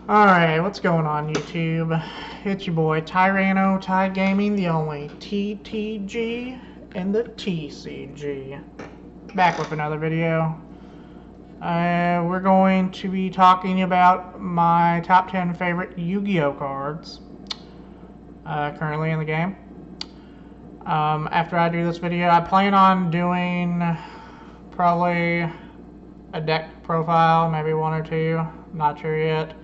Alright, what's going on YouTube? It's your boy Tyranno Ty Gaming, the only TTG and the TCG. Back with another video. We're going to be talking about my top 10 favorite Yu-Gi-Oh cards currently in the game. After I do this video, I plan on doing probably a deck profile, maybe one or two, not sure yet.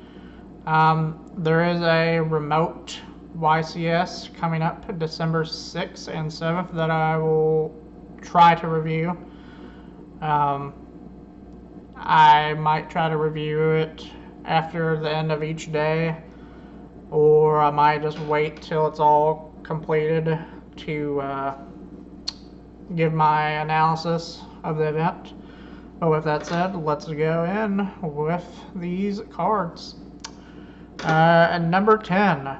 There is a remote YCS coming up December 6th and 7th that I will try to review. I might try to review it after the end of each day, or I might just wait till it's all completed to give my analysis of the event. But with that said, let's go in with these cards. And number 10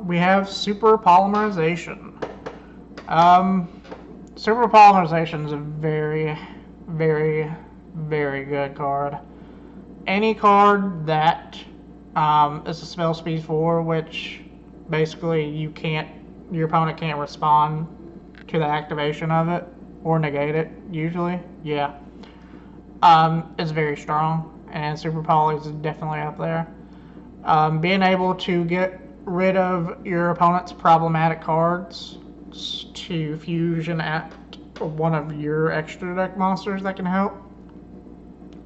we have Super Polymerization. Super Polymerization is a very, very, very good card. Any card that is a spell speed 4, which basically your opponent can't respond to the activation of it or negate it usually. Yeah, it's very strong, and Super Poly is definitely up there. Being able to get rid of your opponent's problematic cards to fusion at one of your extra deck monsters that can help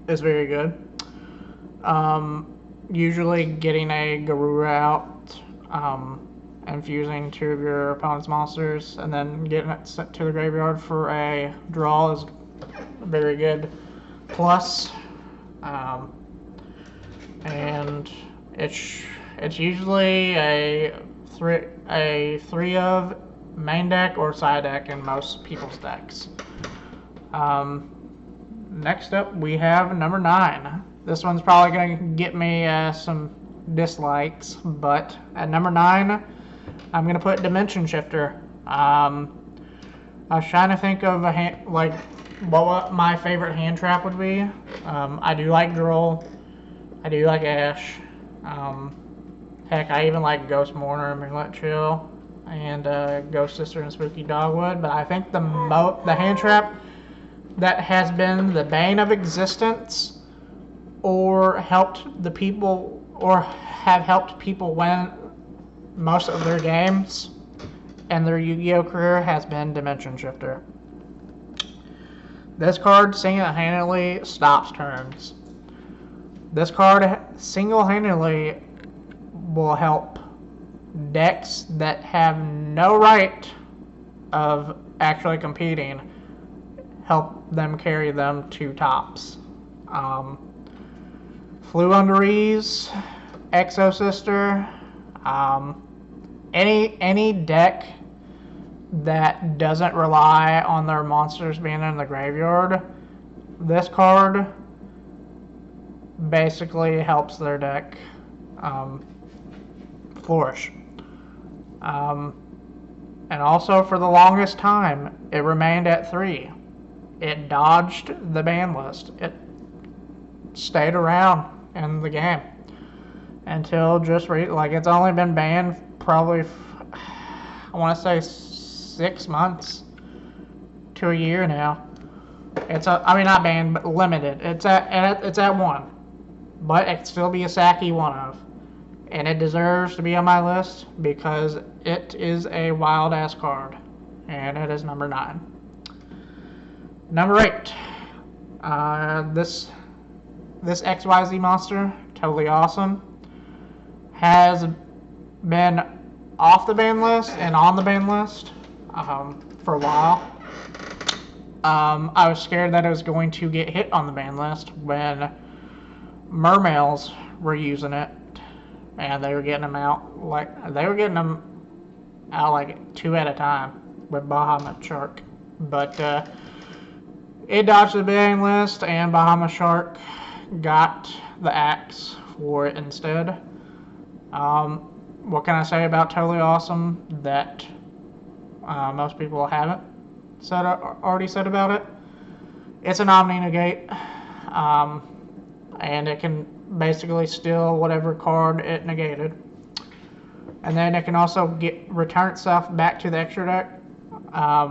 is very good. Usually getting a Garura out and fusing two of your opponent's monsters and then getting it sent to the graveyard for a draw is very good. Plus, and it's usually a three of main deck or side deck in most people's decks. Next up we have number 9. This one's probably going to get me some dislikes, but at number 9 I'm going to put Dimension Shifter. I was trying to think of a what my favorite hand trap would be. I do like Droll. I do like Ash. Heck, I even like Ghost Mourner and Moonlit Chill, and Ghost Sister and Spooky Dogwood. But I think the hand trap that has been the bane of existence, or have helped people win most of their games and their Yu-Gi-Oh career, has been Dimension Shifter. This card single-handedly stops turns. This card single-handedly will help decks that have no right of actually competing, help them carry them to tops. Flew Under Ease, Exo Sister, any deck that doesn't rely on their monsters being in the graveyard, this card basically helps their deck flourish. And also, for the longest time, it remained at 3. It dodged the ban list. It stayed around in the game until just it's only been banned probably, I want to say 6 months to a year now. I mean, not banned, but limited. It's at 1, but it can still be a Saki 1 of, and it deserves to be on my list because it is a wild ass card, and it is number 9. Number 8, this XYZ monster, Totally Awesome, has been off the ban list and on the ban list for a while. I was scared that it was going to get hit on the ban list when Mermails were using it, and they were getting them out like 2 at a time with Bahamut Shark. But it dodged the ban list, and Bahamut Shark got the axe for it instead. What can I say about Totally Awesome that most people haven't already said about it? It's an Omni Negate, and it can basically steal whatever card it negated. And then it can also return itself back to the extra deck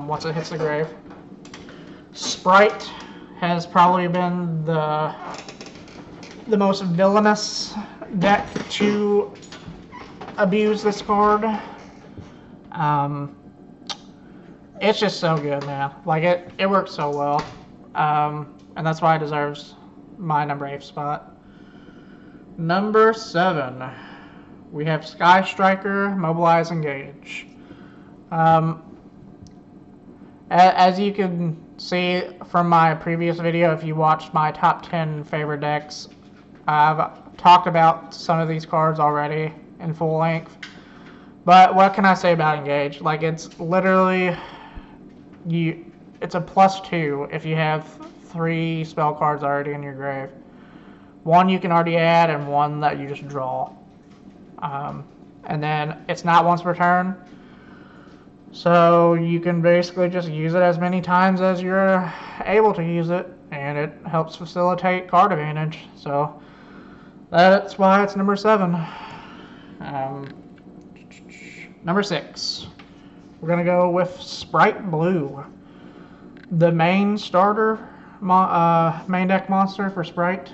once it hits the grave. Sprite has probably been the most villainous deck to abuse this card. It's just so good, man. Like, it works so well. And that's why it deserves my number 8 spot. Number 7, we have Sky Striker, Mobilize, Engage. As you can see from my previous video, if you watched my top 10 favorite decks, I've talked about some of these cards already in full length. But what can I say about Engage? Like, it's literally, it's a +2 if you have 3 spell cards already in your grave. 1 you can already add, and 1 that you just draw. And then it's not once per turn, so you can basically just use it as many times as you're able to use it, and it helps facilitate card advantage. So that's why it's number 7. Number 6, we're gonna go with Sprite Blue, the main starter, main deck monster for Sprite.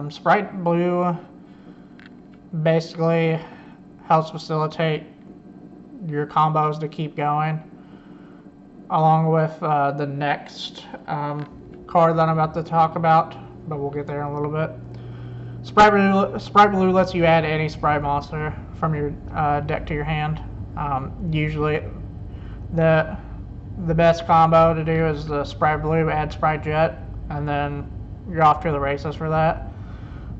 Sprite Blue basically helps facilitate your combos to keep going, along with the next card that I'm about to talk about, but we'll get there in a little bit. Sprite Blue lets you add any Sprite monster from your deck to your hand. Usually the best combo to do is the Sprite Blue, add Sprite Jet, and then you're off to the races for that.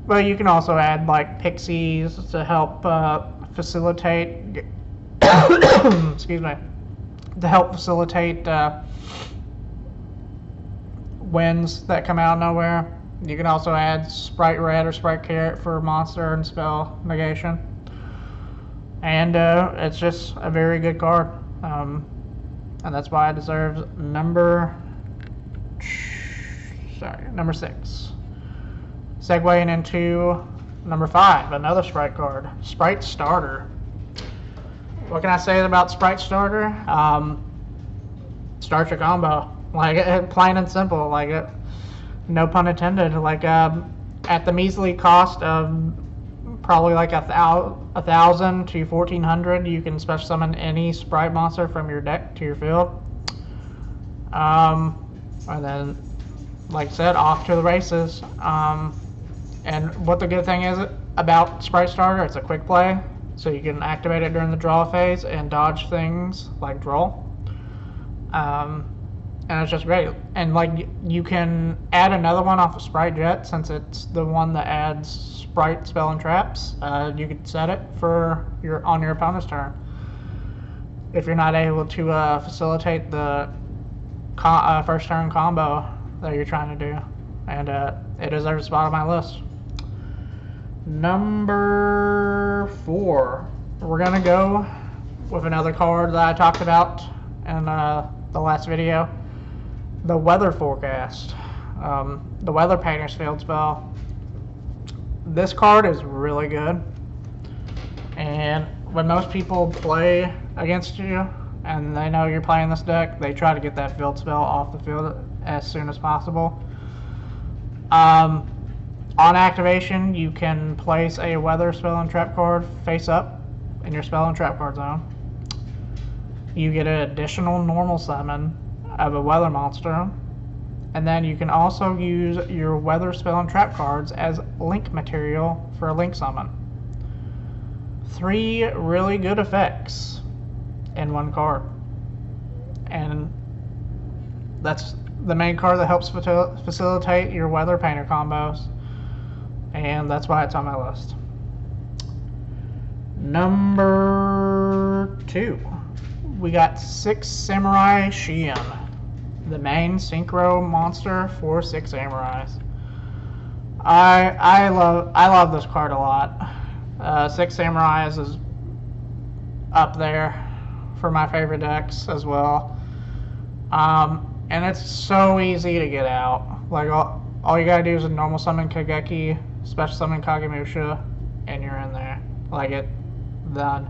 But you can also add like Pixies to help facilitate excuse me, to help facilitate wins that come out of nowhere. You can also add Sprite Red or Sprite Carrot for monster and spell negation. And it's just a very good card. And that's why it deserves number 6. Segueing into number 5, another Sprite card, Sprite Starter. What can I say about Sprite Starter? Start your combo. Like, plain and simple. Like, no pun intended. Like, at the measly cost of probably like 1,000 to 1,400, you can special summon any Sprite monster from your deck to your field. And then, like I said, off to the races. And what the good thing is about Sprite Starter, it's a quick play, so you can activate it during the draw phase and dodge things like draw. And it's just great. And like, you can add another one off of Sprite Jet, since it's the one that adds Sprite spell and traps. You could set it for on your opponent's turn if you're not able to facilitate the first turn combo that you're trying to do. And it deserves a spot on my list. Number 4, we're gonna go with another card that I talked about in the last video, the Weather Forecast, the Weather Painter's field spell. This card is really good, and when most people play against you and they know you're playing this deck, they try to get that field spell off the field as soon as possible. On activation, you can place a weather spell and trap card face up in your spell and trap card zone. You get an additional normal summon of a weather monster, and then you can also use your weather spell and trap cards as link material for a link summon. 3 really good effects in one card, and that's the main card that helps facilitate your Weather Painter combos, and that's why it's on my list. Number 2, we got 6 Samurai Shien, the main synchro monster for 6 Samurais. I love this card a lot. 6 Samurais is up there for my favorite decks as well. And it's so easy to get out. Like, all you gotta do is a normal summon Kageki special summon Kagemusha, and you're in there. Like, it done.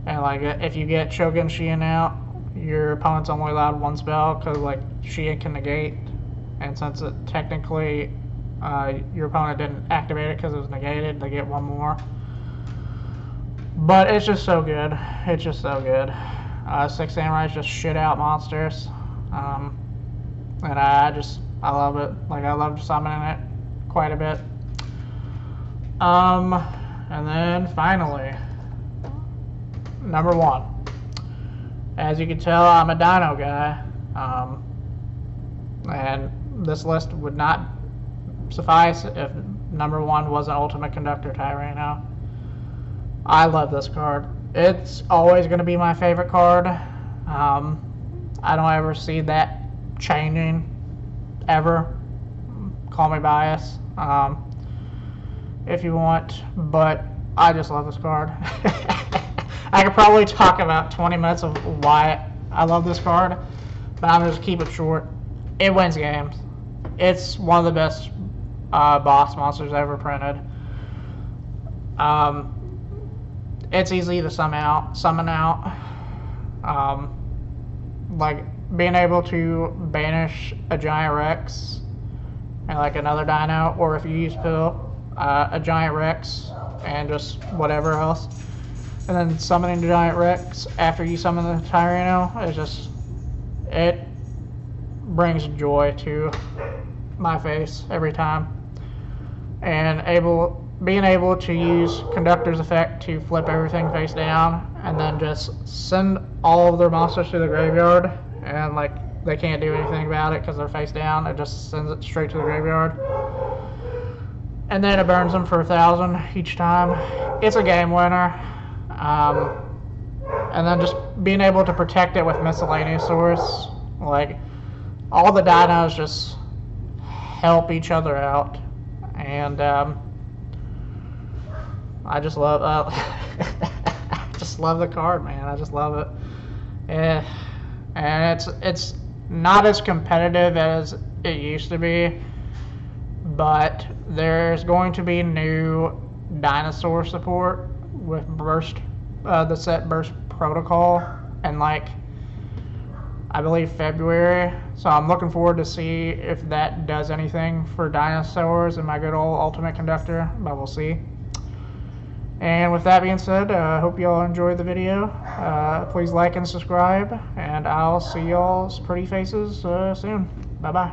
And like, if you get Shogun Shien out, your opponent's only allowed one spell, because like Shien can negate, and since it technically your opponent didn't activate it because it was negated, they get one more. But it's just so good. It's just so good. Six Samurais just shit out monsters, and I love it. Like, I love summoning it quite a bit. And then finally, number one. As you can tell, I'm a Dino guy, and this list would not suffice if number one wasn't Ultimate Conductor Tyranno. I love this card. It's always going to be my favorite card. I don't ever see that changing, ever. Call me biased, if you want, but I just love this card. I could probably talk about 20 minutes of why I love this card, but I'm going to keep it short. It wins games. It's one of the best boss monsters ever printed. It's easy to summon out. Like, being able to banish a Giant Rex and like another Dino, or if you use Pill, a Giant Rex and just whatever else, and then summoning the Giant Rex after you summon the Tyranno, it brings joy to my face every time. And being able to use Conductor's Effect to flip everything face down, and then just send all of their monsters to the graveyard, and like, they can't do anything about it because they're face down. It just sends it straight to the graveyard, and then it burns them for 1,000 each time. It's a game winner. And then just being able to protect it with Miscellaneous Source. Like, all the dinos just help each other out, and I just love just love the card, man. I just love it. And it's not as competitive as it used to be, but there's going to be new dinosaur support with the set Burst Protocol, and like, I believe February. So I'm looking forward to see if that does anything for dinosaurs and my good old Ultimate Conductor, but we'll see. And with that being said, I hope you all enjoyed the video. Please like and subscribe, and I'll see y'all's pretty faces soon. Bye-bye.